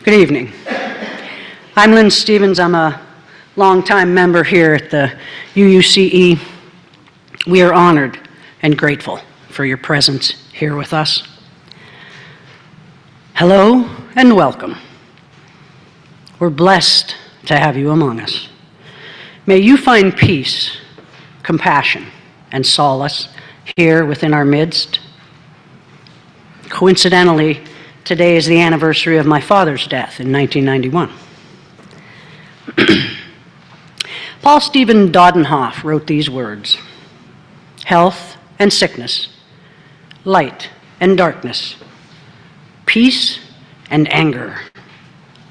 Good evening. I'm Lynn Stevens. I'm a longtime member here at the UUCE. We are honored and grateful for your presence here with us. Hello and welcome. We're blessed to have you among us. May you find peace, compassion, and solace here within our midst. Coincidentally, today is the anniversary of my father's death in 1991. Paul Stephen Dodenhoff wrote these words: health and sickness, light and darkness, peace and anger,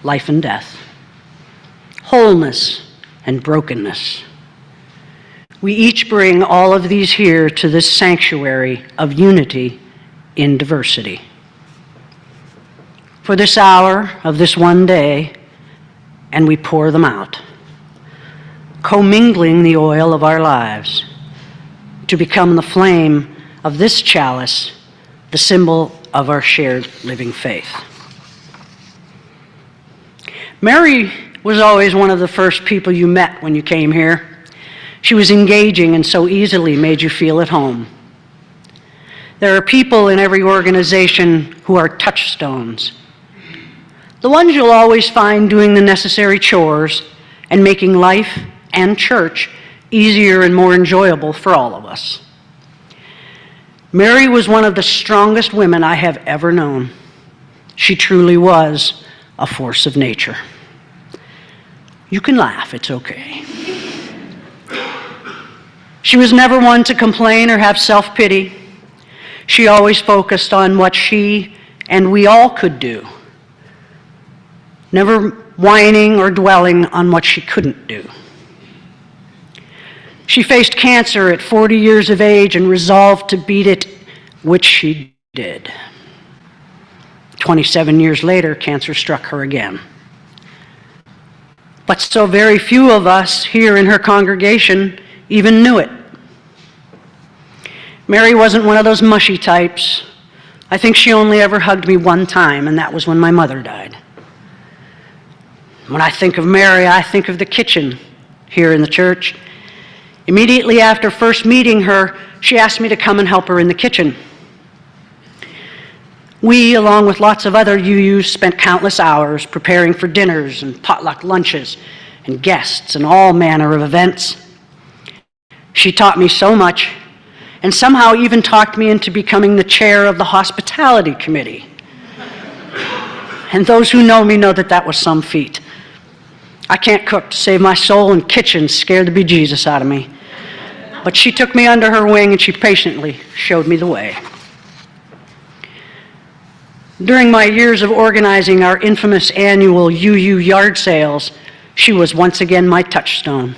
life and death, wholeness and brokenness. We each bring all of these here to this sanctuary of unity in diversity. For this hour of this one day, and we pour them out, commingling the oil of our lives to become the flame of this chalice, the symbol of our shared living faith. Mary was always one of the first people you met when you came here. She was engaging and so easily made you feel at home. There are people in every organization who are touchstones. The ones you'll always find doing the necessary chores and making life and church easier and more enjoyable for all of us. Mary was one of the strongest women I have ever known. She truly was a force of nature. You can laugh, it's okay. She was never one to complain or have self-pity. She always focused on what she and we all could do, never whining or dwelling on what she couldn't do. She faced cancer at 40 years of age and resolved to beat it, which she did. 27 years later, cancer struck her again. But so very few of us here in her congregation even knew it. Mary wasn't one of those mushy types. I think she only ever hugged me one time, and that was when my mother died. When I think of Mary, I think of the kitchen here in the church. Immediately after first meeting her, she asked me to come and help her in the kitchen. We, along with lots of other UUs, spent countless hours preparing for dinners and potluck lunches and guests and all manner of events. She taught me so much and somehow even talked me into becoming the chair of the hospitality committee. And those who know me know that that was some feat. I can't cook to save my soul, and kitchens scared the bejesus out of me. But she took me under her wing and she patiently showed me the way. During my years of organizing our infamous annual UU yard sales, she was once again my touchstone,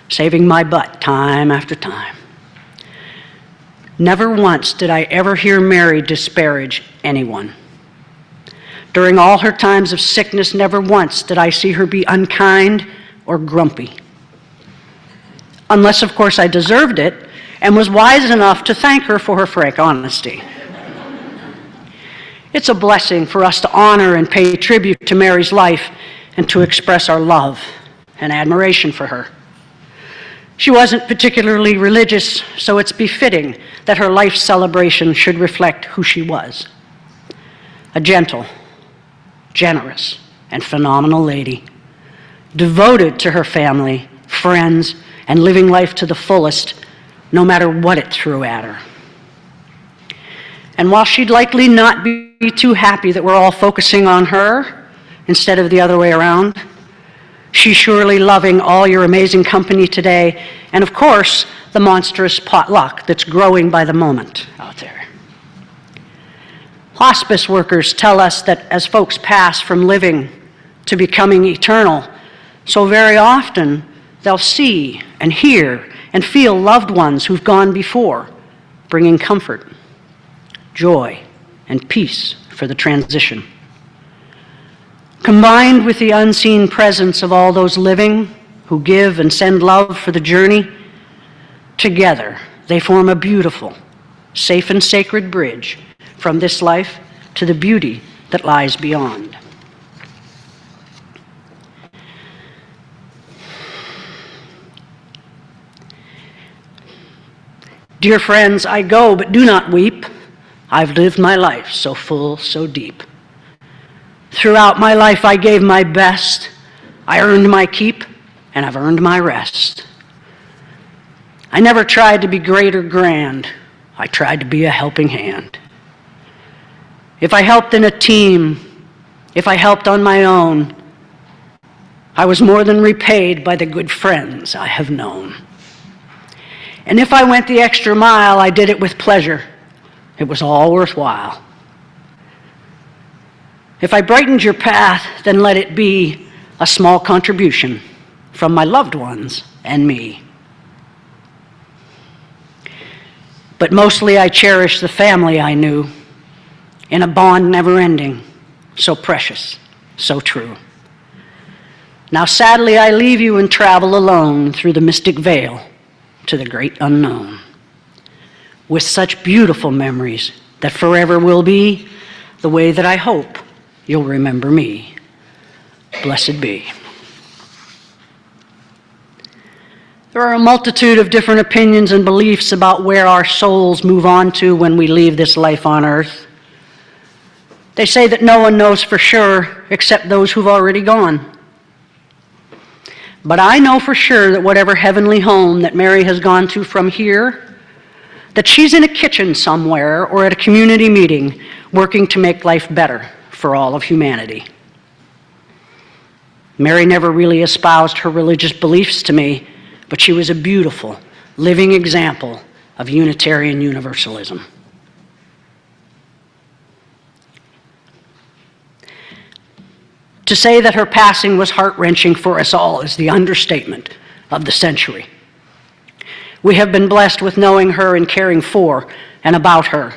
saving my butt time after time. Never once did I ever hear Mary disparage anyone. During all her times of sickness, never once did I see her be unkind or grumpy. Unless, of course, I deserved it and was wise enough to thank her for her frank honesty. It's a blessing for us to honor and pay tribute to Mary's life and to express our love and admiration for her. She wasn't particularly religious, so it's befitting that her life celebration should reflect who she was. A gentle, generous, and phenomenal lady, devoted to her family, friends, and living life to the fullest, no matter what it threw at her. And while she'd likely not be too happy that we're all focusing on her instead of the other way around, she's surely loving all your amazing company today, and of course, the monstrous potluck that's growing by the moment out there. Hospice workers tell us that as folks pass from living to becoming eternal, so very often they'll see and hear and feel loved ones who've gone before, bringing comfort, joy, and peace for the transition. Combined with the unseen presence of all those living who give and send love for the journey, together they form a beautiful, safe and sacred bridge from this life to the beauty that lies beyond. Dear friends, I go, but do not weep. I've lived my life so full, so deep. Throughout my life I gave my best. I earned my keep, and I've earned my rest. I never tried to be great or grand. I tried to be a helping hand. If I helped in a team, if I helped on my own, I was more than repaid by the good friends I have known. And if I went the extra mile, I did it with pleasure. It was all worthwhile. If I brightened your path, then let it be a small contribution from my loved ones and me. But mostly I cherish the family I knew in a bond never ending, so precious, so true. Now sadly I leave you and travel alone through the mystic veil to the great unknown, with such beautiful memories that forever will be the way that I hope you'll remember me. Blessed be. There are a multitude of different opinions and beliefs about where our souls move on to when we leave this life on earth. They say that no one knows for sure except those who've already gone. But I know for sure that whatever heavenly home that Mary has gone to from here, that she's in a kitchen somewhere or at a community meeting working to make life better for all of humanity. Mary never really espoused her religious beliefs to me, but she was a beautiful, living example of Unitarian Universalism. To say that her passing was heart-wrenching for us all is the understatement of the century. We have been blessed with knowing her and caring for and about her.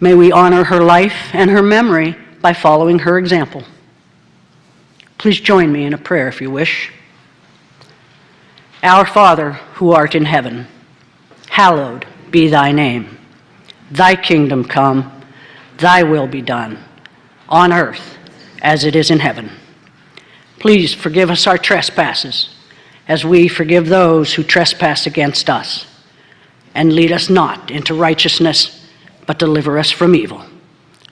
May we honor her life and her memory by following her example. Please join me in a prayer if you wish. Our Father, who art in heaven, hallowed be thy name. Thy kingdom come, thy will be done, on earth as it is in heaven. Please forgive us our trespasses, as we forgive those who trespass against us. And lead us not into righteousness, but deliver us from evil.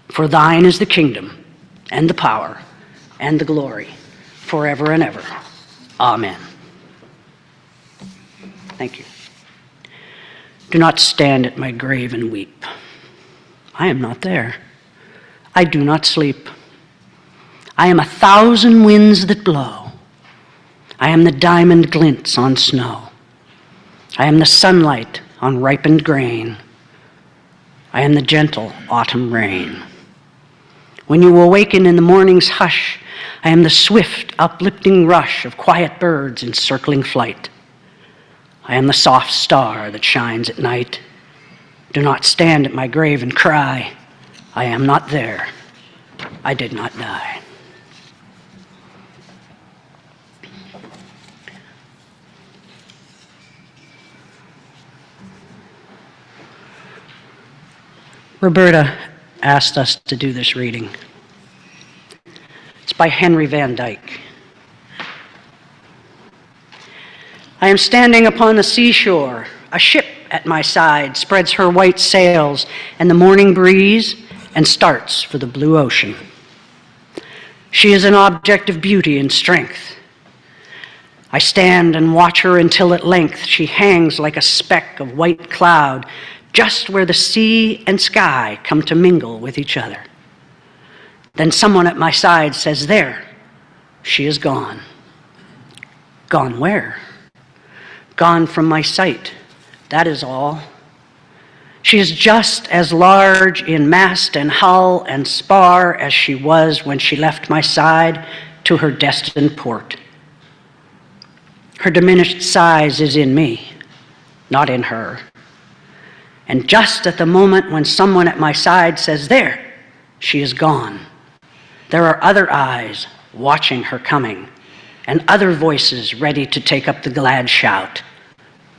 For thine is the kingdom, and the power, and the glory, forever and ever. Amen. Thank you. Do not stand at my grave and weep. I am not there. I do not sleep. I am 1,000 winds that blow. I am the diamond glints on snow. I am the sunlight on ripened grain. I am the gentle autumn rain. When you awaken in the morning's hush, I am the swift, uplifting rush of quiet birds in circling flight. I am the soft star that shines at night. Do not stand at my grave and cry. I am not there. I did not die. Roberta asked us to do this reading. It's by Henry Van Dyke. I am standing upon the seashore. A ship at my side spreads her white sails and the morning breeze and starts for the blue ocean. She is an object of beauty and strength. I stand and watch her until at length she hangs like a speck of white cloud just where the sea and sky come to mingle with each other. Then someone at my side says, "There, she is gone." Gone where? Gone from my sight, that is all. She is just as large in mast and hull and spar as she was when she left my side to her destined port. Her diminished size is in me, not in her. And just at the moment when someone at my side says, "There, she is gone," there are other eyes watching her coming, and other voices ready to take up the glad shout,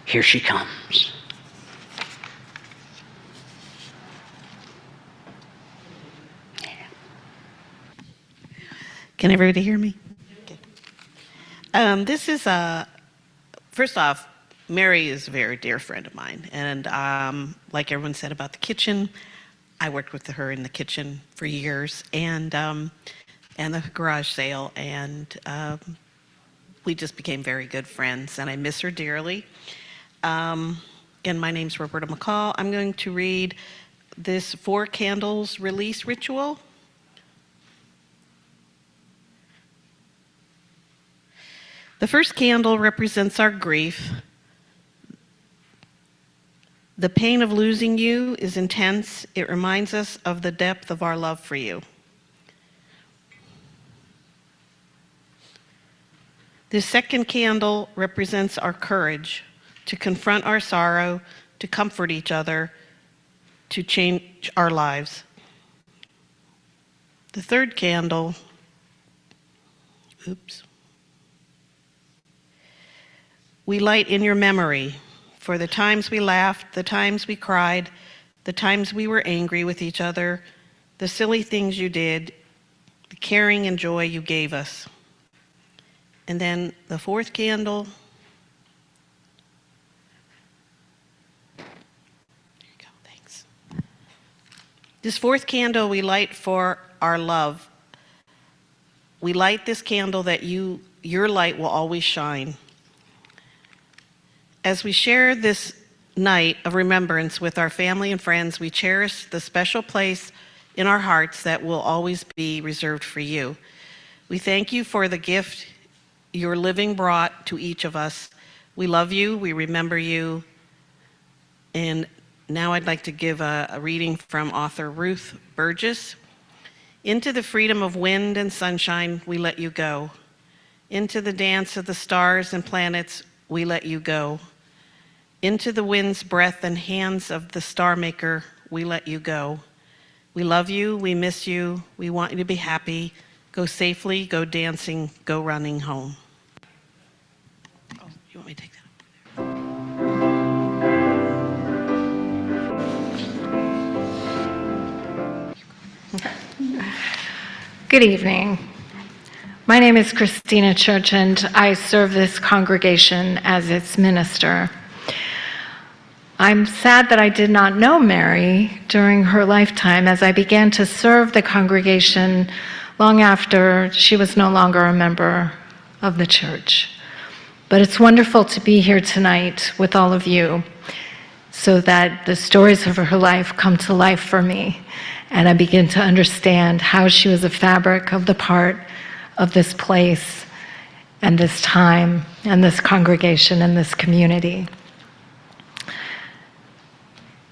"Here she comes." Can everybody hear me? This is, first off, Mary is a very dear friend of mine, and like everyone said about the kitchen, I worked with her in the kitchen for years, and the garage sale, and we just became very good friends, and I miss her dearly. Again, my name's Roberta McCall. I'm going to read this 4 candles release ritual. The first candle represents our grief. The pain of losing you is intense. It reminds us of the depth of our love for you. The second candle represents our courage to confront our sorrow, to comfort each other, to change our lives. The third candle, we light in your memory for the times we laughed, the times we cried, the times we were angry with each other, the silly things you did, the caring and joy you gave us. And then the fourth candle, there you go, thanks. This fourth candle we light for our love. We light this candle that your light will always shine. As we share this night of remembrance with our family and friends, we cherish the special place in our hearts that will always be reserved for you. We thank you for the gift your living brought to each of us. We love you, we remember you. And now I'd like to give a reading from author Ruth Burgess. Into the freedom of wind and sunshine, we let you go. Into the dance of the stars and planets, we let you go. Into the wind's breath and hands of the star maker, we let you go. We love you, we miss you, we want you to be happy. Go safely, go dancing, go running home. Oh, you want me to take that? Good evening. My name is Christina Church, and I serve this congregation as its minister. I'm sad that I did not know Mary during her lifetime, as I began to serve the congregation long after she was no longer a member of the church. But it's wonderful to be here tonight with all of you so that the stories of her life come to life for me, and I begin to understand how she was a fabric of the part of this place and this time and this congregation and this community.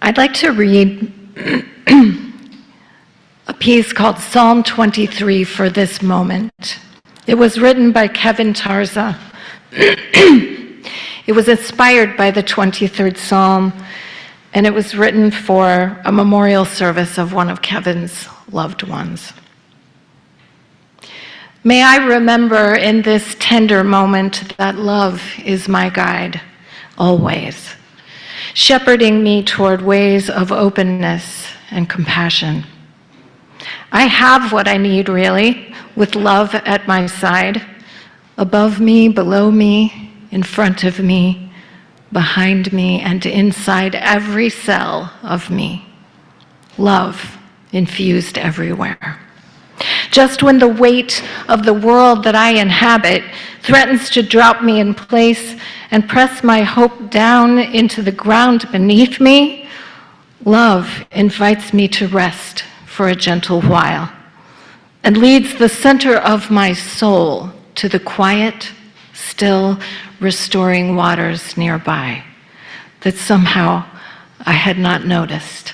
I'd like to read a piece called Psalm 23 for this moment. It was written by Kevin Tarza. It was inspired by the 23rd Psalm, and it was written for a memorial service of one of Kevin's loved ones. May I remember in this tender moment that love is my guide, always, shepherding me toward ways of openness and compassion. I have what I need, really, with love at my side, above me, below me, in front of me, behind me, and inside every cell of me. Love infused everywhere. Just when the weight of the world that I inhabit threatens to drop me in place and press my hope down into the ground beneath me, love invites me to rest for a gentle while and leads the center of my soul to the quiet, still, restoring waters nearby that somehow I had not noticed.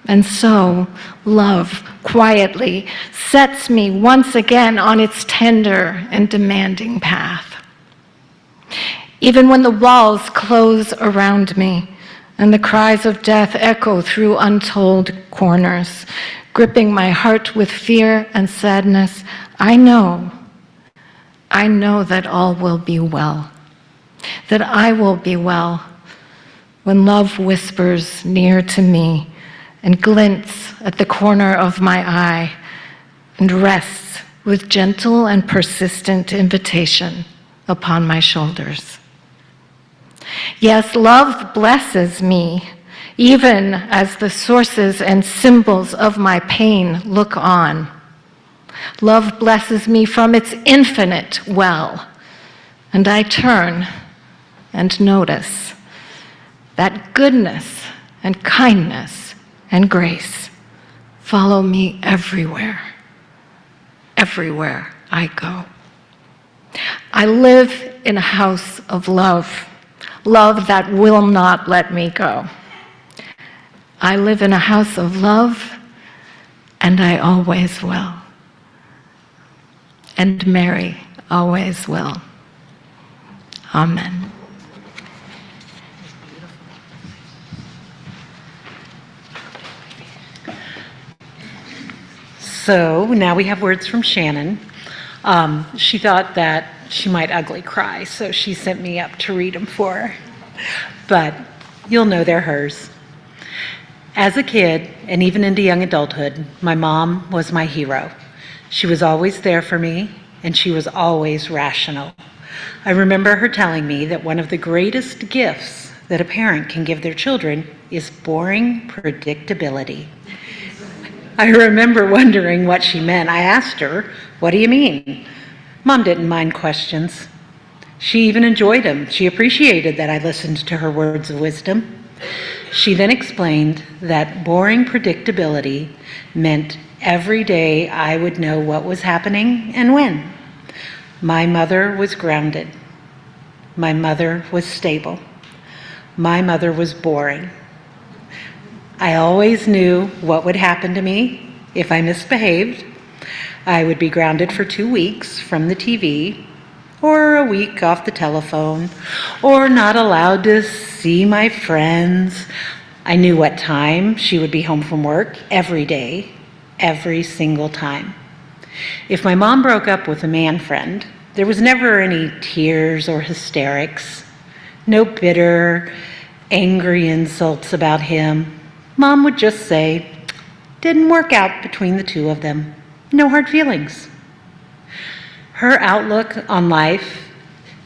And so, love quietly sets me once again on its tender and demanding path. Even when the walls close around me and the cries of death echo through untold corners, gripping my heart with fear and sadness, I know that all will be well, that I will be well when love whispers near to me and glints at the corner of my eye and rests with gentle and persistent invitation upon my shoulders. Yes, love blesses me, even as the sources and symbols of my pain look on. Love blesses me from its infinite well, and I turn and notice that goodness and kindness and grace follow me everywhere, everywhere I go. I live in a house of love, love that will not let me go. I live in a house of love, and I always will. And Mary always will. Amen. So now we have words from Shannon. She thought that she might ugly cry, so she sent me up to read them for her. But you'll know they're hers. As a kid, and even into young adulthood, my mom was my hero. She was always there for me, and she was always rational. I remember her telling me that one of the greatest gifts that a parent can give their children is boring predictability. I remember wondering what she meant. I asked her, "What do you mean?" Mom didn't mind questions. She even enjoyed them. She appreciated that I listened to her words of wisdom. She then explained that boring predictability meant every day I would know what was happening and when. My mother was grounded. My mother was stable. My mother was boring. I always knew what would happen to me if I misbehaved. I would be grounded for 2 weeks from the TV, or a week off the telephone, or not allowed to see my friends. I knew what time she would be home from work every day, every single time. If my mom broke up with a man friend, there was never any tears or hysterics, no bitter, angry insults about him. Mom would just say, "Didn't work out between the two of them. No hard feelings." Her outlook on life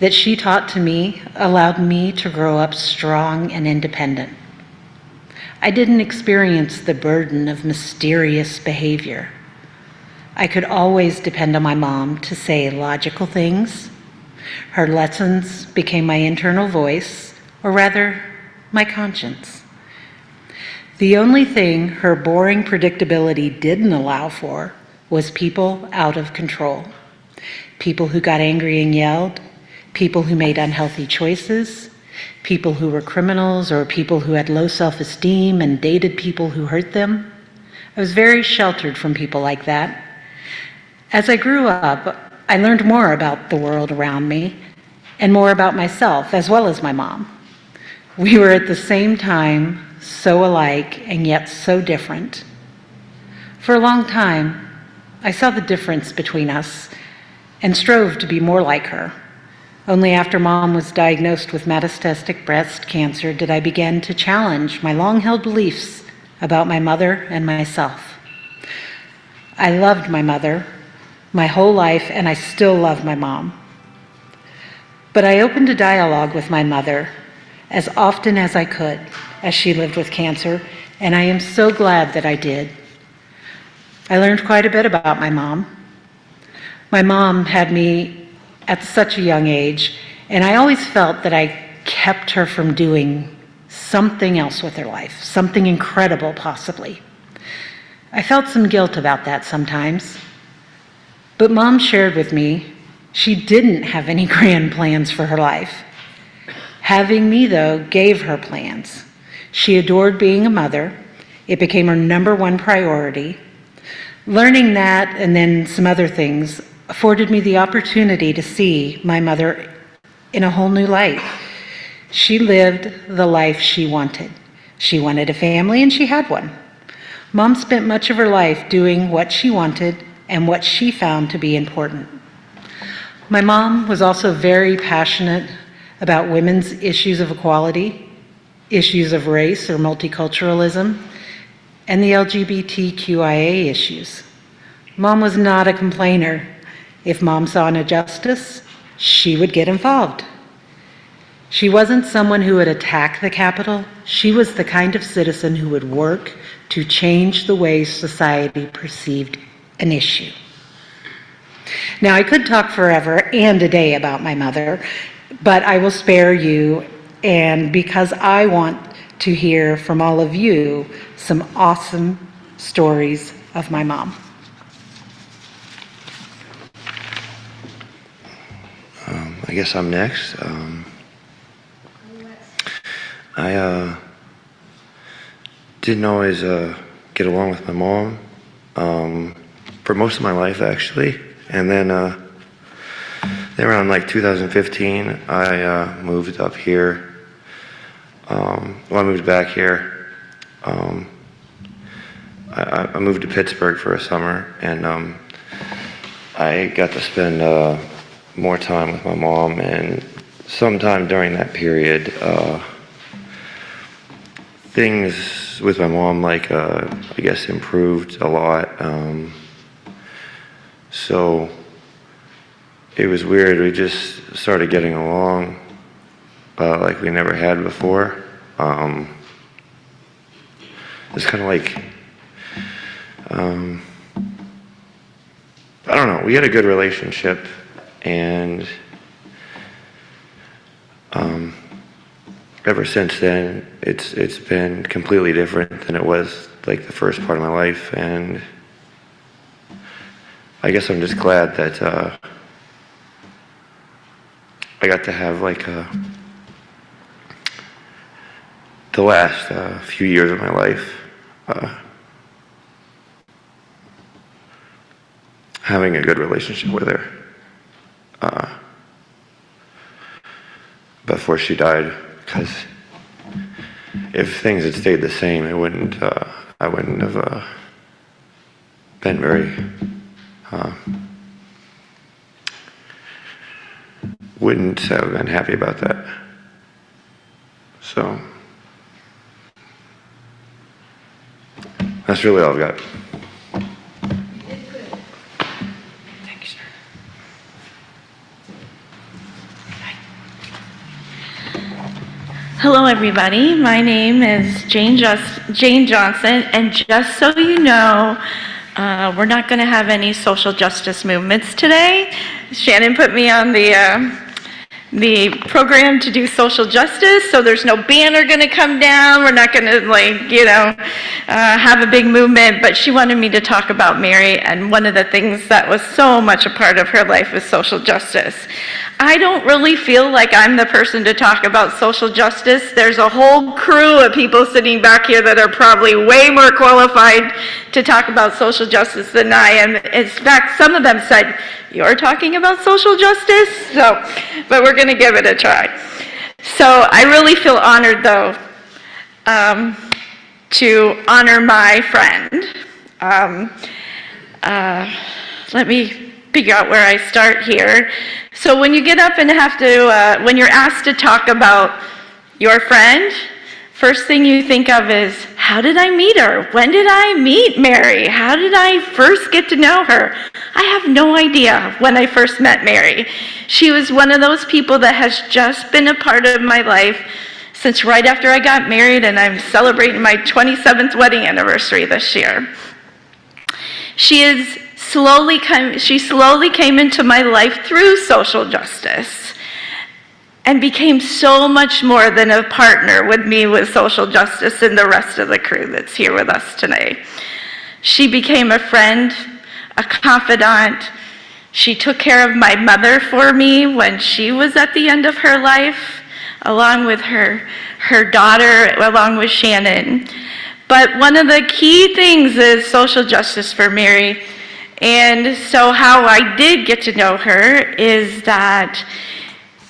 that she taught to me allowed me to grow up strong and independent. I didn't experience the burden of mysterious behavior. I could always depend on my mom to say logical things. Her lessons became my internal voice, or rather, my conscience. The only thing her boring predictability didn't allow for was people out of control. People who got angry and yelled, people who made unhealthy choices, people who were criminals, or people who had low self-esteem and dated people who hurt them. I was very sheltered from people like that. As I grew up, I learned more about the world around me and more about myself, as well as my mom. We were at the same time so alike and yet so different. For a long time, I saw the difference between us and strove to be more like her. Only after Mom was diagnosed with metastatic breast cancer did I begin to challenge my long-held beliefs about my mother and myself. I loved my mother my whole life, and I still love my mom. But I opened a dialogue with my mother as often as I could as she lived with cancer, and I am so glad that I did. I learned quite a bit about my mom. My mom had me at such a young age, and I always felt that I kept her from doing something else with her life, something incredible possibly. I felt some guilt about that sometimes. But Mom shared with me she didn't have any grand plans for her life. Having me, though, gave her plans. She adored being a mother. It became her #1 priority. Learning that and then some other things afforded me the opportunity to see my mother in a whole new light. She lived the life she wanted. She wanted a family, and she had one. Mom spent much of her life doing what she wanted and what she found to be important. My mom was also very passionate about women's issues of equality, issues of race or multiculturalism, and the LGBTQIA issues. Mom was not a complainer. If Mom saw an injustice, she would get involved. She wasn't someone who would attack the Capitol. She was the kind of citizen who would work to change the way society perceived an issue. Now, I could talk forever and a day about my mother, but I will spare you, and because I want to hear from all of you some awesome stories of my mom. I guess I'm next. I didn't always get along with my mom for most of my life, actually. And then around like 2015, I moved up here. I moved back here. I moved to Pittsburgh for a summer, and I got to spend more time with my mom, and sometime during that period, things with my mom, like, I guess, improved a lot. So it was weird. We just started getting along like we never had before. It's kind of like, I don't know, we had a good relationship, and ever since then, it's been completely different than it was like the first part of my life, and I guess I'm just glad that I got to have like the last few years of my life having a good relationship with her before she died, because if things had stayed the same, I wouldn't have been very wouldn't have been happy about that. So that's really all I've got. Thanks, sir. Hello, everybody. My name is Jane Johnson, and just so you know, we're not going to have any social justice movements today. Shannon put me on the program to do social justice, so there's no banner going to come down. We're not going to, have a big movement, but she wanted me to talk about Mary, and one of the things that was so much a part of her life was social justice. I don't really feel like I'm the person to talk about social justice. There's a whole crew of people sitting back here that are probably way more qualified to talk about social justice than I am. In fact, some of them said, "You're talking about social justice?" But we're going to give it a try. So I really feel honored, though, to honor my friend. Let me figure out where I start here. So when you get up and have to, when you're asked to talk about your friend, first thing you think of is, how did I meet her? When did I meet Mary? How did I first get to know her? I have no idea when I first met Mary. She was one of those people that has just been a part of my life since right after I got married, and I'm celebrating my 27th wedding anniversary this year. She slowly came into my life through social justice and became so much more than a partner with me with social justice and the rest of the crew that's here with us today. She became a friend, a confidant. She took care of my mother for me when she was at the end of her life, along with her daughter, along with Shannon. But one of the key things is social justice for Mary. And so how I did get to know her is that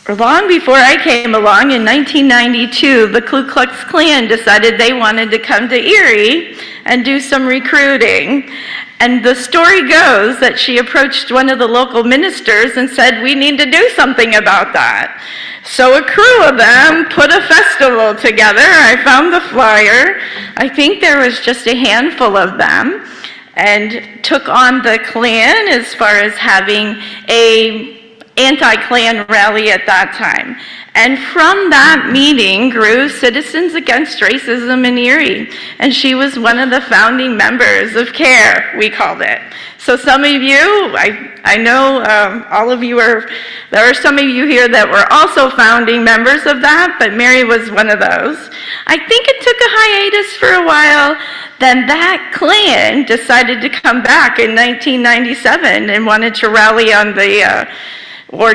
long before I came along in 1992, the Ku Klux Klan decided they wanted to come to Erie and do some recruiting. And the story goes that she approached one of the local ministers and said, "We need to do something about that." So a crew of them put a festival together. I found the flyer. I think there was just a handful of them, and took on the Klan as far as having a anti-Klan rally at that time. And from that meeting grew Citizens Against Racism in Erie. And she was one of the founding members of CARE, we called it. So some of you, I know all of you there are some of you here that were also founding members of that, but Mary was one of those. I think it took a hiatus for a while. Then that Klan decided to come back in 1997 and wanted to rally on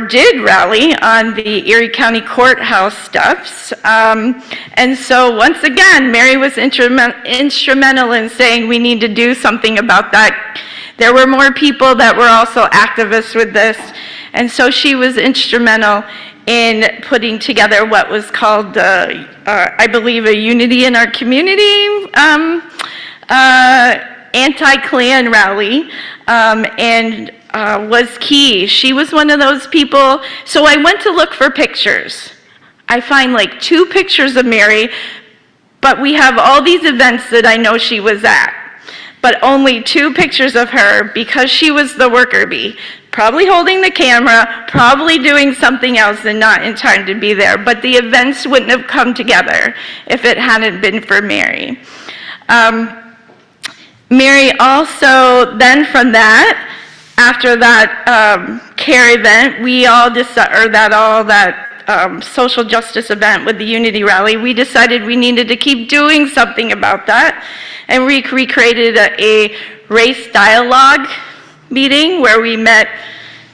did rally on the Erie County Courthouse steps. And so once again, Mary was instrumental in saying we need to do something about that. There were more people that were also activists with this. And so she was instrumental in putting together what was called, I believe, a Unity in Our Community anti-Klan rally, and was key. She was one of those people. So I went to look for pictures. I find like 2 pictures of Mary, but we have all these events that I know she was at, but only 2 pictures of her because she was the worker bee, probably holding the camera, probably doing something else and not in time to be there. But the events wouldn't have come together if it hadn't been for Mary. Mary also, then from that, after that CARE event, we all decided, that social justice event with the Unity Rally, we decided we needed to keep doing something about that. And we recreated a race dialogue meeting where we met,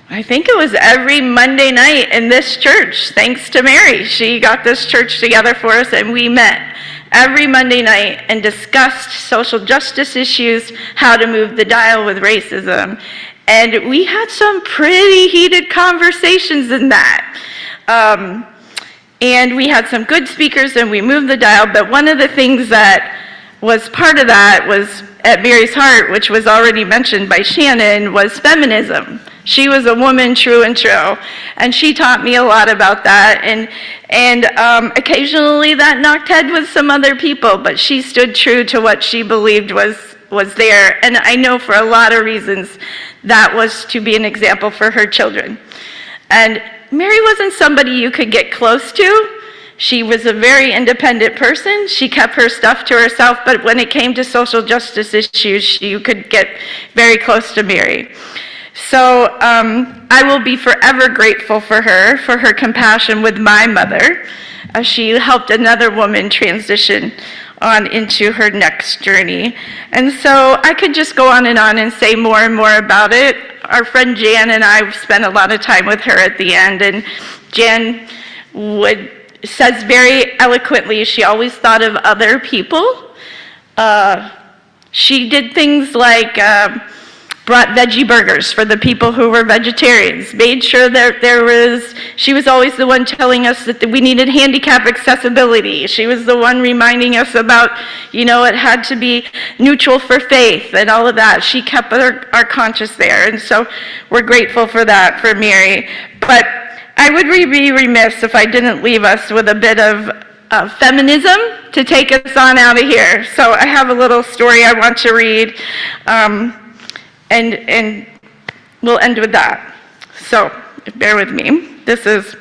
I think it was every Monday night in this church, thanks to Mary. She got this church together for us, and we met every Monday night and discussed social justice issues, how to move the dial with racism. And we had some pretty heated conversations in that. And we had some good speakers and we moved the dial, but one of the things that was part of that was at Mary's heart, which was already mentioned by Shannon, was feminism. She was a woman true and true, and she taught me a lot about that. And occasionally that knocked head with some other people, but she stood true to what she believed was there. And I know for a lot of reasons that was to be an example for her children. And Mary wasn't somebody you could get close to. She was a very independent person. She kept her stuff to herself, but when it came to social justice issues, you could get very close to Mary. So I will be forever grateful for her compassion with my mother. She helped another woman transition on into her next journey. And so I could just go on and say more and more about it. Our friend Jan and I spent a lot of time with her at the end, and Jan says very eloquently, she always thought of other people. She did things like brought veggie burgers for the people who were vegetarians, made sure that she was always the one telling us that we needed handicap accessibility. She was the one reminding us about, it had to be neutral for faith and all of that. She kept our conscience there, and so we're grateful for that, for Mary. But I would be remiss if I didn't leave us with a bit of feminism to take us on out of here. So I have a little story I want to read. And we'll end with that. So, bear with me. This is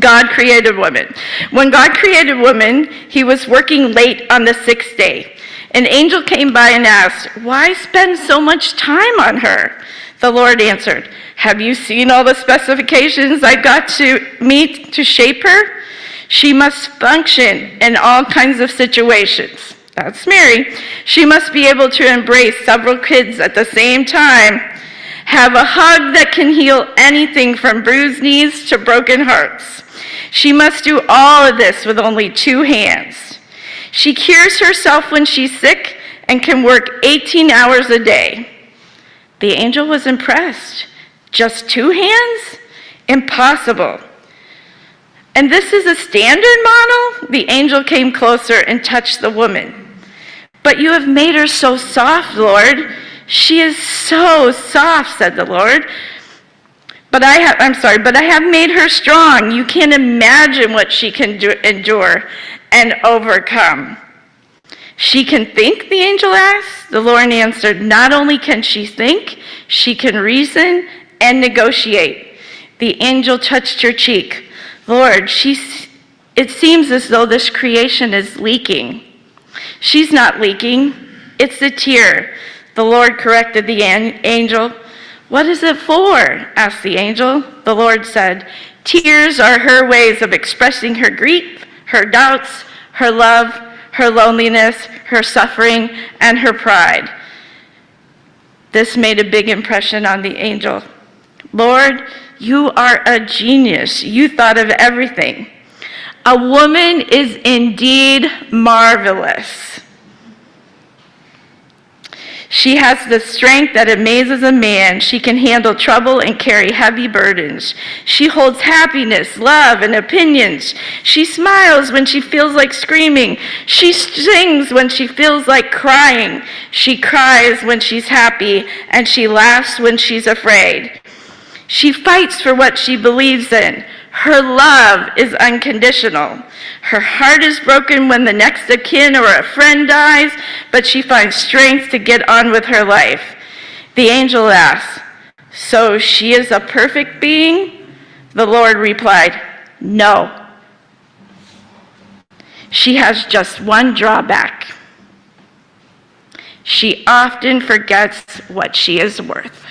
God created woman. When God created woman, he was working late on the 6th day. An angel came by and asked, "Why spend so much time on her?" The Lord answered, "Have you seen all the specifications I got to meet to shape her? She must function in all kinds of situations." That's Mary. She must be able to embrace several kids at the same time, have a hug that can heal anything from bruised knees to broken hearts. She must do all of this with only 2 hands. She cures herself when she's sick and can work 18 hours a day. The angel was impressed. Just 2 hands? Impossible. And this is a standard model? The angel came closer and touched the woman. "But you have made her so soft, Lord. She is so soft," said the Lord. But I have made her strong. You can't imagine what she can endure and overcome." "She can think?" the angel asked. The Lord answered, "Not only can she think, she can reason and negotiate. The angel touched her cheek. Lord, it seems as though this creation is leaking. She's not leaking. It's a tear. The Lord corrected the angel. What is it for? Asked the angel. The Lord said, tears are her ways of expressing her grief, her doubts, her love, her loneliness, her suffering, and her pride. This made a big impression on the angel. Lord, you are a genius. You thought of everything. A woman is indeed marvelous. She has the strength that amazes a man. She can handle trouble and carry heavy burdens. She holds happiness, love, and opinions. She smiles when she feels like screaming. She sings when she feels like crying. She cries when she's happy, and she laughs when she's afraid. She fights for what she believes in. Her love is unconditional. Her heart is broken when the next of kin or a friend dies, but she finds strength to get on with her life. The angel asks, so she is a perfect being? The Lord replied, no. She has just one drawback. She often forgets what she is worth.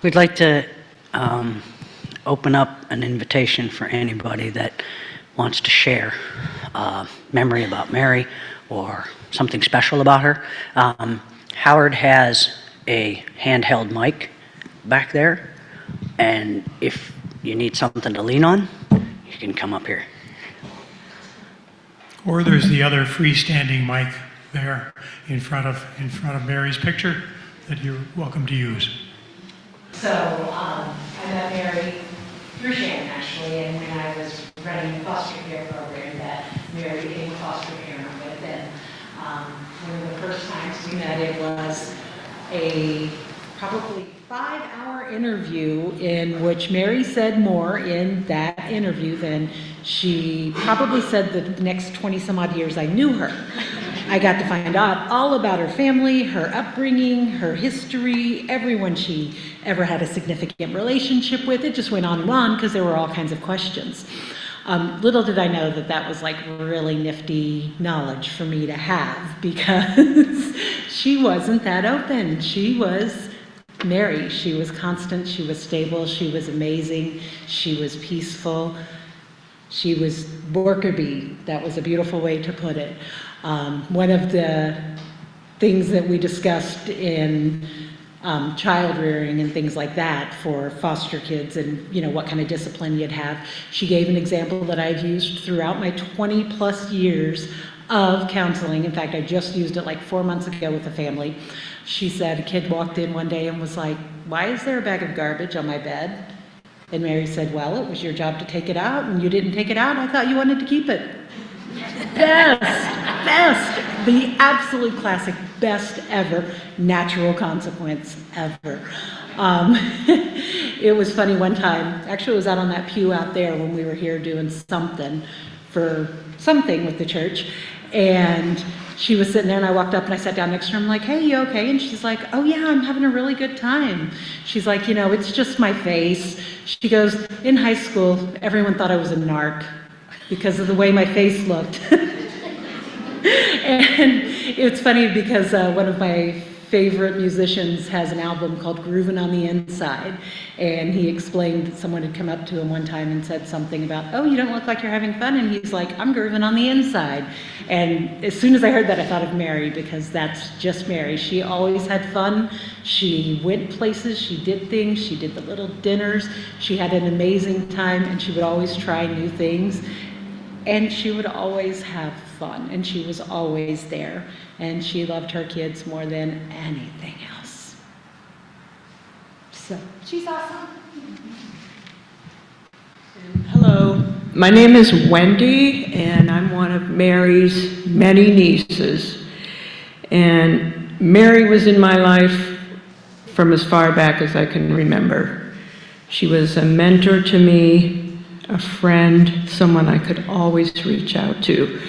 We'd like to open up an invitation for anybody that wants to share a memory about Mary or something special about her. Howard has a handheld mic back there, and if you need something to lean on, you can come up here. Or there's the other freestanding mic there in front of Mary's picture that you're welcome to use. So I met Mary through Shannon, actually, and when I was running the foster care program that Mary became a foster parent with. And one of the first times we met, it was a probably 5-hour interview in which Mary said more in that interview than she probably said the next 20 some odd years I knew her. I got to find out all about her family, her upbringing, her history, everyone she ever had a significant relationship with. It just went on because there were all kinds of questions. Little did I know that that was like really nifty knowledge for me to have, because she wasn't that open. She was Mary. She was constant, she was stable, she was amazing, she was peaceful, she was worker bee. That was a beautiful way to put it. One of the things that we discussed in child rearing and things like that for foster kids, and what kind of discipline you'd have, she gave an example that I've used throughout my 20 plus years of counseling. In fact, I just used it like 4 months ago with a family. She said a kid walked in one day and was like, why is there a bag of garbage on my bed? And Mary said, well, it was your job to take it out, and you didn't take it out. I thought you wanted to keep it. Best, the absolute classic, best ever natural consequence ever. It was funny one time, actually it was out on that pew out there when we were here doing something with the church, and she was sitting there, and I walked up and I sat down next to her. I'm like, hey, you okay? And she's like, oh yeah, I'm having a really good time. She's like, it's just my face. She goes, in high school, everyone thought I was a narc because of the way my face looked. And it's funny because one of my favorite musicians has an album called Groovin' on the Inside, and he explained that someone had come up to him one time and said something about, oh, you don't look like you're having fun, and he's like, I'm grooving on the inside. And as soon as I heard that, I thought of Mary, because that's just Mary. She always had fun. She went places, she did things, she did the little dinners, she had an amazing time, and she would always try new things. And she would always have fun, and she was always there, and she loved her kids more than anything else. So, she's awesome. Hello, my name is Wendy, and I'm one of Mary's many nieces. And Mary was in my life from as far back as I can remember. She was a mentor to me, a friend, someone I could always reach out to.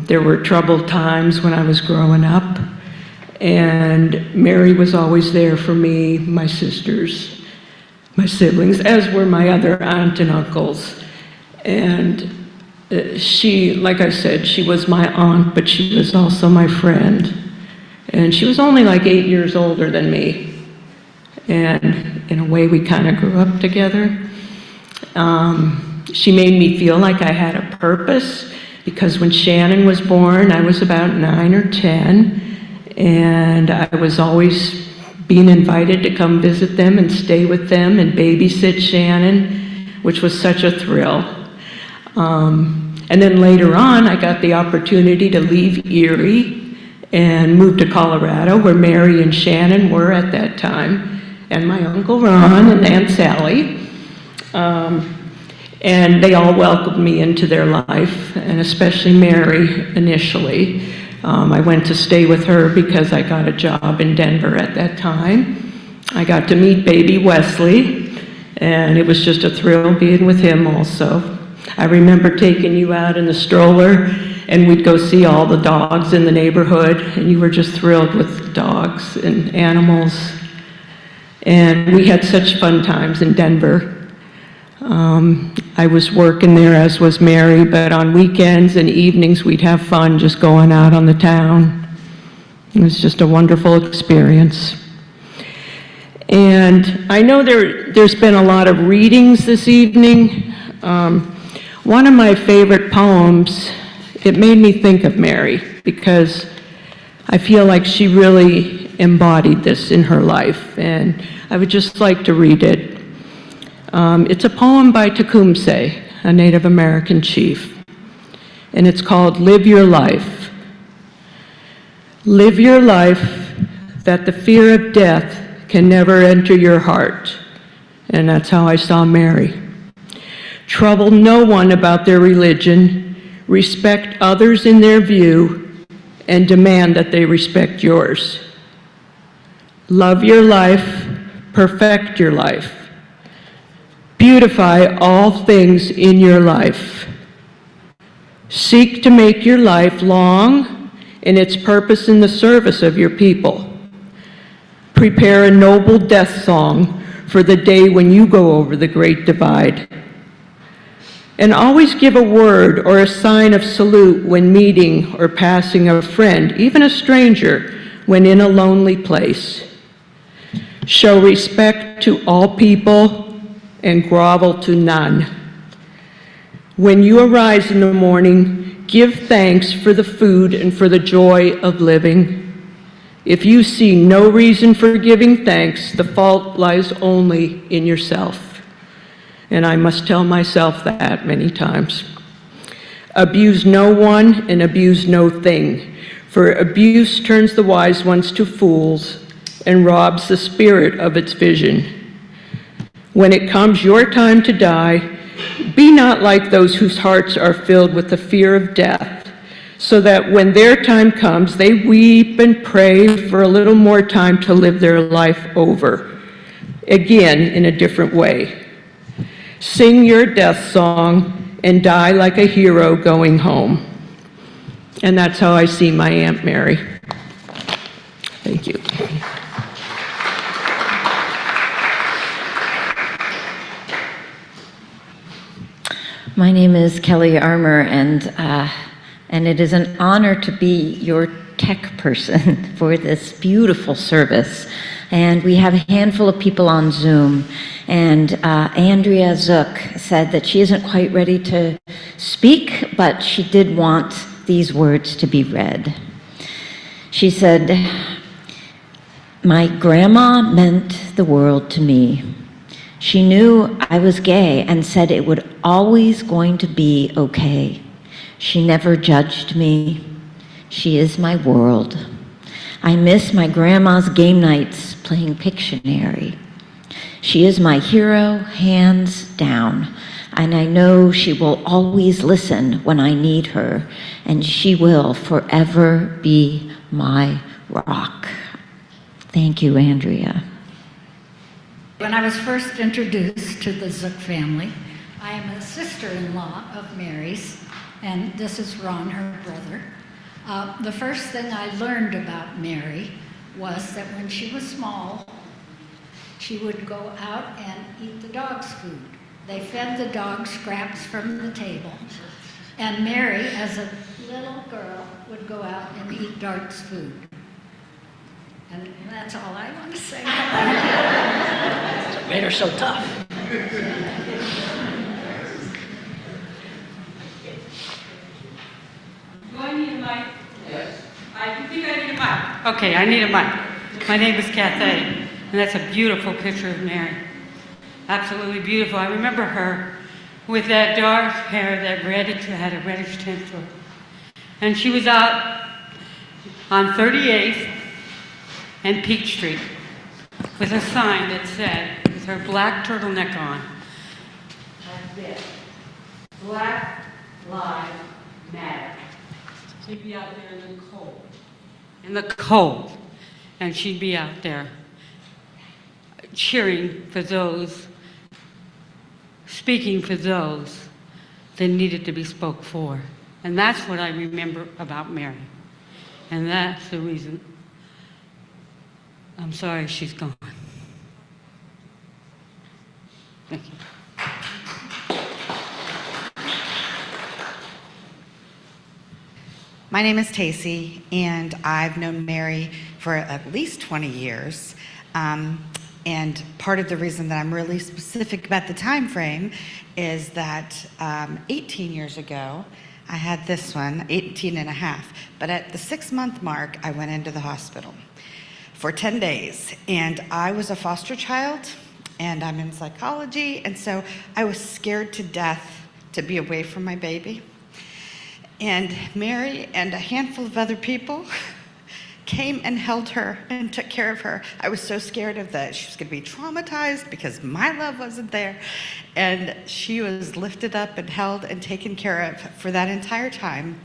There were troubled times when I was growing up, and Mary was always there for me, my sisters, my siblings, as were my other aunt and uncles. And she, like I said, she was my aunt, but she was also my friend. And she was only like 8 years older than me. And in a way, we kind of grew up together. She made me feel like I had a purpose, because when Shannon was born, I was about 9 or 10, and I was always being invited to come visit them and stay with them and babysit Shannon, which was such a thrill. And then later on, I got the opportunity to leave Erie and move to Colorado, where Mary and Shannon were at that time, and my Uncle Ron and Aunt Sally. And they all welcomed me into their life, and especially Mary initially. I went to stay with her because I got a job in Denver at that time. I got to meet baby Wesley, and it was just a thrill being with him also. I remember taking you out in the stroller, and we'd go see all the dogs in the neighborhood, and you were just thrilled with dogs and animals. And we had such fun times in Denver. I was working there, as was Mary, but on weekends and evenings we'd have fun just going out on the town. It was just a wonderful experience. And I know there's been a lot of readings this evening. One of my favorite poems, it made me think of Mary, because I feel like she really embodied this in her life, and I would just like to read it. It's a poem by Tecumseh, a Native American chief, and it's called "Live Your Life." Live your life that the fear of death can never enter your heart. And that's how I saw Mary. Trouble no one about their religion, respect others in their view, and demand that they respect yours. Love your life, perfect your life. Beautify all things in your life. Seek to make your life long in its purpose in the service of your people. Prepare a noble death song for the day when you go over the great divide. And always give a word or a sign of salute when meeting or passing a friend, even a stranger, when in a lonely place. Show respect to all people and grovel to none. When you arise in the morning, give thanks for the food and for the joy of living. If you see no reason for giving thanks, the fault lies only in yourself. And I must tell myself that many times. Abuse no one and abuse no thing, for abuse turns the wise ones to fools and robs the spirit of its vision. When it comes your time to die, be not like those whose hearts are filled with the fear of death, so that when their time comes, they weep and pray for a little more time to live their life over, again in a different way. Sing your death song and die like a hero going home. And that's how I see my Aunt Mary. Thank you. My name is Kelly Armour, and it is an honor to be your tech person for this beautiful service. And we have a handful of people on Zoom, and Andrea Zuck said that she isn't quite ready to speak, but she did want these words to be read. She said, "My grandma meant the world to me. She knew I was gay and said it would always going to be okay. She never judged me. She is my world. I miss my grandma's game nights playing Pictionary. She is my hero, hands down, and I know she will always listen when I need her, and she will forever be my rock." Thank you, Andrea. When I was first introduced to the Zuck family, I am a sister-in-law of Mary's, and this is Ron, her brother. The first thing I learned about Mary was that when she was small, she would go out and eat the dogs' food. They fed the dogs scraps from the table, and Mary, as a little girl, would go out and eat Dart's food. And that's all I want to say. Made her so tough. Do I need a mic? Yes. I think I need a mic. Okay, I need a mic. My name is Cathay, and that's a beautiful picture of Mary. Absolutely beautiful. I remember her with that dark hair that had a reddish tint to it. And she was out on 38th and Peach Street with a sign that said, with her black turtleneck on, like this, Black Lives Matter. She'd be out there in the cold. In the cold. And she'd be out there cheering for those, speaking for those that needed to be spoke for. And that's what I remember about Mary. And that's the reason I'm sorry she's gone. Thank you. My name is Tacey, and I've known Mary for at least 20 years. And part of the reason that I'm really specific about the time frame is that 18 years ago, I had this one, 18 and a half. But at the 6-month mark, I went into the hospital for 10 days. And I was a foster child, and I'm in psychology. And so I was scared to death to be away from my baby. And Mary and a handful of other people came and held her and took care of her. I was so scared of that. She was going to be traumatized because my love wasn't there. And she was lifted up and held and taken care of for that entire time.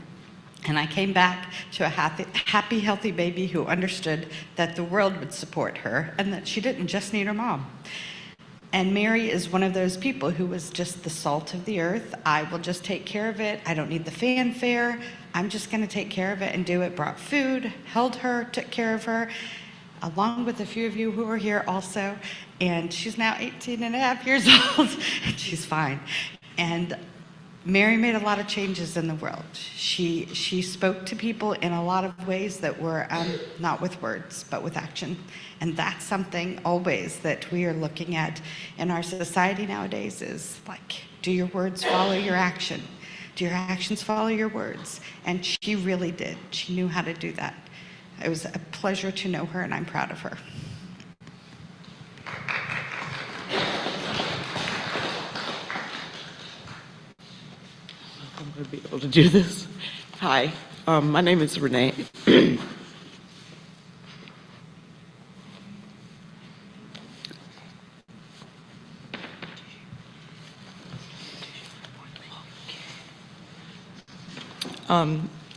And I came back to a happy, healthy baby who understood that the world would support her and that she didn't just need her mom. And Mary is one of those people who was just the salt of the earth. I will just take care of it. I don't need the fanfare. I'm just going to take care of it and do it. Brought food, held her, took care of her, along with a few of you who were here also. And she's now 18 and a half years old, and she's fine. And Mary made a lot of changes in the world. She spoke to people in a lot of ways that were not with words, but with action. And that's something always that we are looking at in our society nowadays is like, do your words follow your action? Do your actions follow your words? And she really did. She knew how to do that. It was a pleasure to know her, and I'm proud of her. I'm going to be able to do this. Hi, my name is Renee.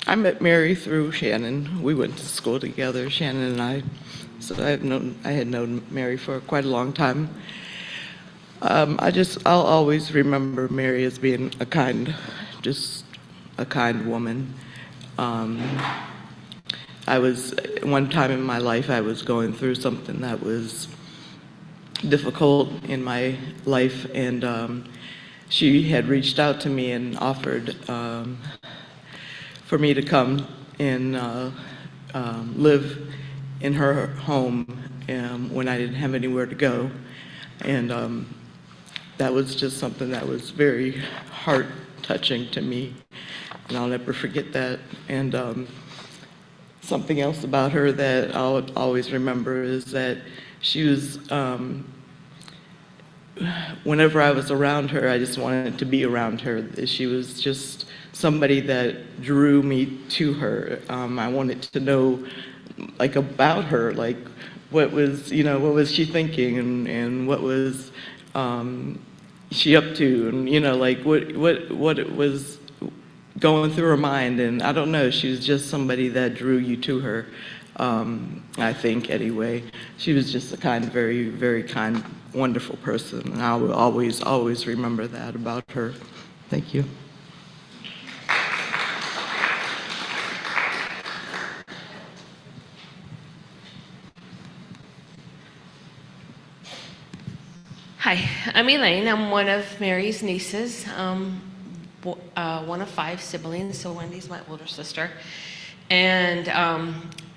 I met Mary through Shannon. We went to school together, Shannon and I. So I had known Mary for quite a long time. I'll always remember Mary as being just a kind woman. One time in my life, I was going through something that was difficult in my life, and she had reached out to me and offered for me to come and live in her home when I didn't have anywhere to go. And that was just something that was very heart-touching to me, and I'll never forget that. And something else about her that I'll always remember is that she was, whenever I was around her, I just wanted to be around her. She was just somebody that drew me to her. I wanted to know, like, about her, like, what was she thinking, and what was she up to, and like what it was going through her mind. And I don't know, she was just somebody that drew you to her. I think anyway. She was just a kind, very, very kind, wonderful person, and I will always, always remember that about her. Thank you. Hi, I'm Elaine. I'm one of Mary's nieces, one of 5 siblings, so Wendy's my older sister. And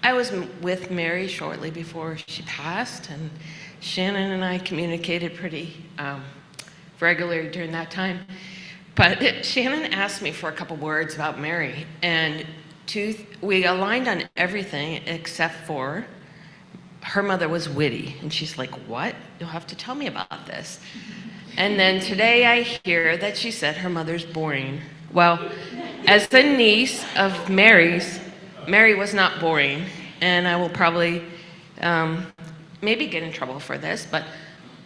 I was with Mary shortly before she passed, and Shannon and I communicated pretty regularly during that time. But Shannon asked me for a couple words about Mary, and we aligned on everything except for her mother was witty. And she's like, what? You'll have to tell me about this. And then today I hear that she said her mother's boring. Well, as the niece of Mary's, Mary was not boring. And I will probably maybe get in trouble for this, but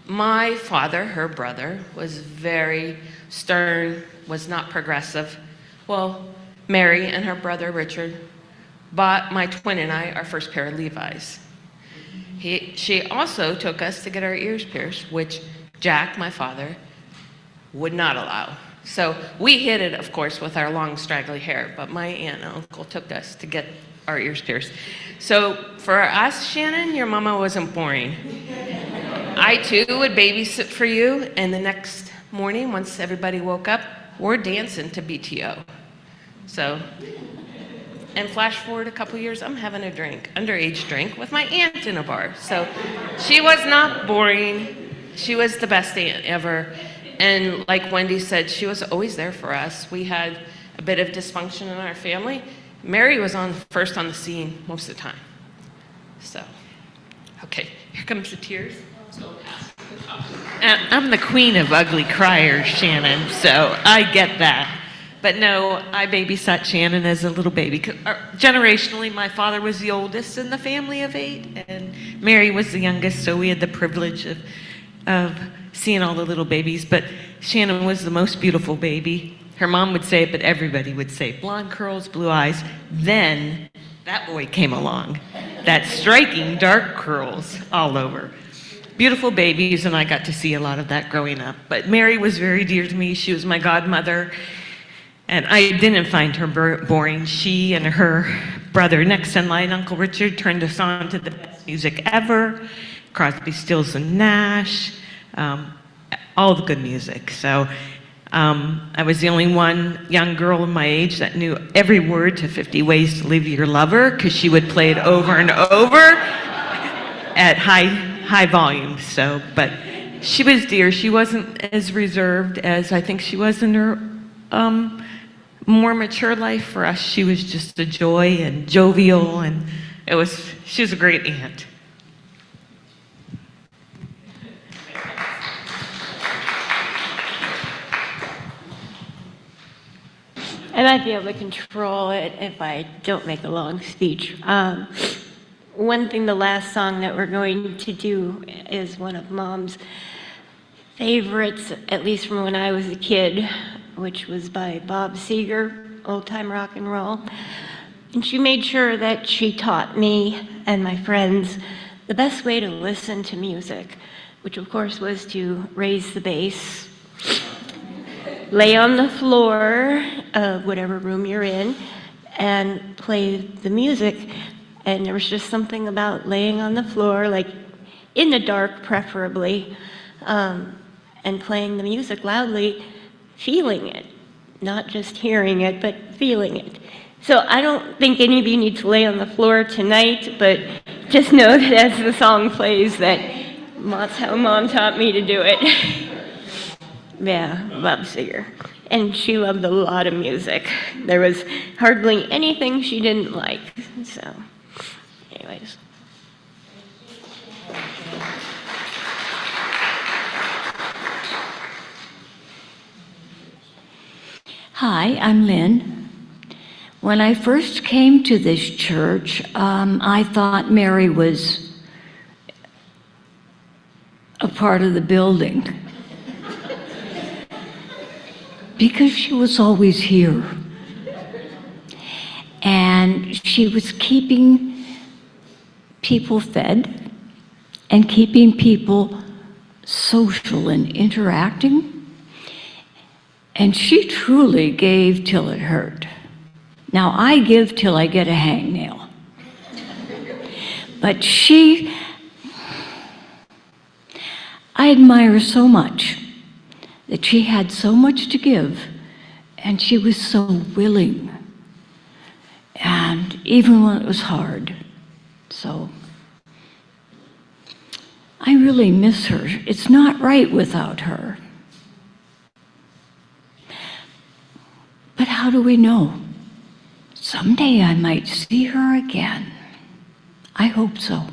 my father, her brother, was very stern, was not progressive. Well, Mary and her brother Richard bought my twin and I our first pair of Levi's. She also took us to get our ears pierced, which Jack, my father, would not allow. So we hid it, of course, with our long straggly hair, but my aunt and uncle took us to get our ears pierced. So for us, Shannon, your mama wasn't boring. I too would babysit for you, and the next morning, once everybody woke up, we're dancing to BTO. So, and flash forward a couple years, I'm having a drink, underage drink, with my aunt in a bar. So she was not boring. She was the best aunt ever. And like Wendy said, she was always there for us. We had a bit of dysfunction in our family. Mary was first on the scene most of the time. So, okay, here comes the tears. I'm the queen of ugly criers, Shannon, so I get that. But no, I babysat Shannon as a little baby. Generationally, my father was the oldest in the family of 8, and Mary was the youngest, so we had the privilege of seeing all the little babies. But Shannon was the most beautiful baby. Her mom would say it, but everybody would say, blonde curls, blue eyes. Then that boy came along, that striking dark curls all over. Beautiful babies, and I got to see a lot of that growing up. But Mary was very dear to me. She was my godmother. And I didn't find her boring. She and her brother next in line, Uncle Richard, turned us on to the best music ever. Crosby, Stills, and Nash, all the good music. So I was the only one young girl in my age that knew every word to 50 Ways to Leave Your Lover, because she would play it over and over at high volume. So, but she was dear. She wasn't as reserved as I think she was in her more mature life. For us, she was just a joy and jovial, and she was a great aunt. I might be able to control it if I don't make a long speech. One thing, the last song that we're going to do is one of Mom's favorites, at least from when I was a kid, which was by Bob Seger, Old Time Rock and Roll. And she made sure that she taught me and my friends the best way to listen to music, which of course was to raise the bass, lay on the floor of whatever room you're in, and play the music. And there was just something about laying on the floor, like in the dark preferably, and playing the music loudly, feeling it, not just hearing it, but feeling it. So I don't think any of you need to lay on the floor tonight, but just know that as the song plays, that's how Mom taught me to do it. Yeah, Bob Seger. And she loved a lot of music. There was hardly anything she didn't like. So, anyways. Hi, I'm Lynn. When I first came to this church, I thought Mary was a part of the building because she was always here. And she was keeping people fed and keeping people social and interacting. And she truly gave till it hurt. Now, I give till I get a hangnail. But I admire her so much that she had so much to give, and she was so willing. And even when it was hard. So I really miss her. It's not right without her. But how do we know? Someday I might see her again. I hope so.